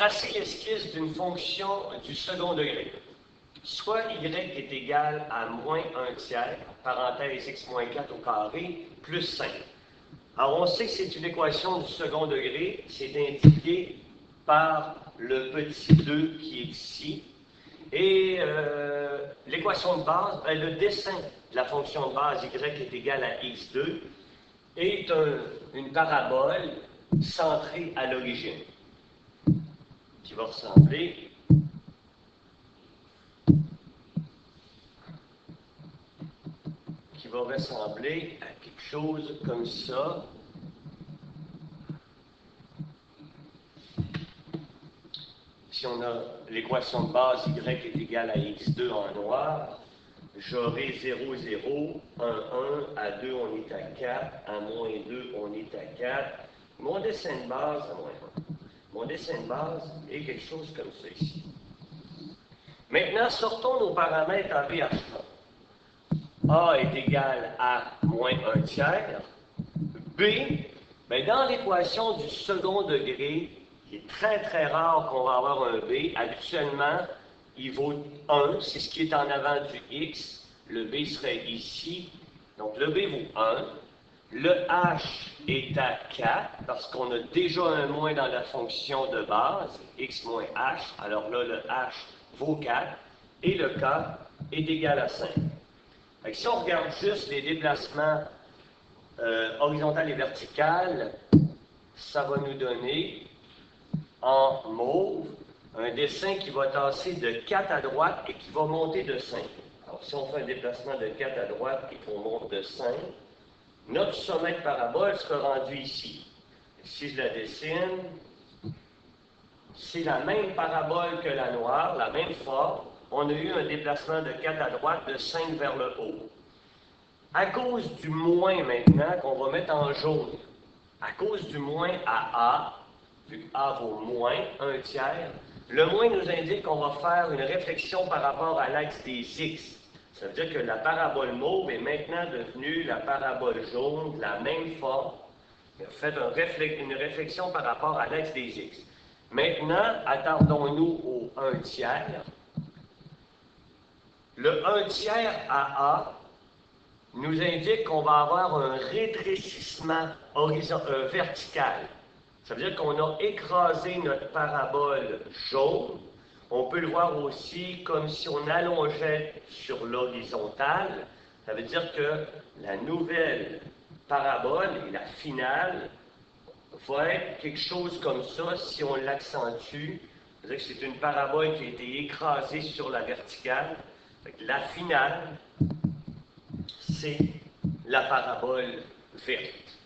Tracez l'esquisse d'une fonction du second degré. Soit y est égal à moins 1 tiers, parenthèse x moins 4 au carré, plus 5. Alors, on sait que c'est une équation du second degré. C'est indiqué par le petit 2 qui est ici. Et l'équation de base, le dessin de la fonction de base y est égal à x2 est une parabole centrée à l'origine qui va ressembler à quelque chose comme ça. Si on a l'équation de base y est égale à x2 en noir, j'aurai 0, 0, 1, 1, à 2 on est à 4, à moins 2 on est à 4. Mon dessin de base, à moins 1. Mon dessin de base est quelque chose comme ça ici. Maintenant, sortons nos paramètres en BH1. A est égal à moins 1 tiers. B, bien, dans l'équation du second degré, il est très très rare qu'on va avoir un B. Habituellement, il vaut 1, c'est ce qui est en avant du X. Le B serait ici. Donc le B vaut 1. Le H est à 4, parce qu'on a déjà un moins dans la fonction de base, X moins H. Alors là, le H vaut 4. Et le K est égal à 5. Donc, si on regarde juste les déplacements horizontal et vertical, ça va nous donner en mauve un dessin qui va tasser de 4 à droite et qui va monter de 5. Alors, si on fait un déplacement de 4 à droite et qu'on monte de 5, notre sommet de parabole sera rendu ici. Si je la dessine, c'est la même parabole que la noire, la même forme. On a eu un déplacement de 4 à droite, de 5 vers le haut. À cause du moins maintenant, qu'on va mettre en jaune, à cause du moins à A, vu que A vaut moins 1 tiers, le moins nous indique qu'on va faire une réflexion par rapport à l'axe des X. Ça veut dire que la parabole mauve est maintenant devenue la parabole jaune de la même forme. Faites une réflexion par rapport à l'axe des X. Maintenant, attardons-nous au 1 tiers. Le 1 tiers à A nous indique qu'on va avoir un rétrécissement vertical. Ça veut dire qu'on a écrasé notre parabole jaune. On peut le voir aussi comme si on allongeait sur l'horizontale. Ça veut dire que la nouvelle parabole et la finale va être quelque chose comme ça si on l'accentue. C'est-à-dire que c'est une parabole qui a été écrasée sur la verticale. La finale, c'est la parabole verte.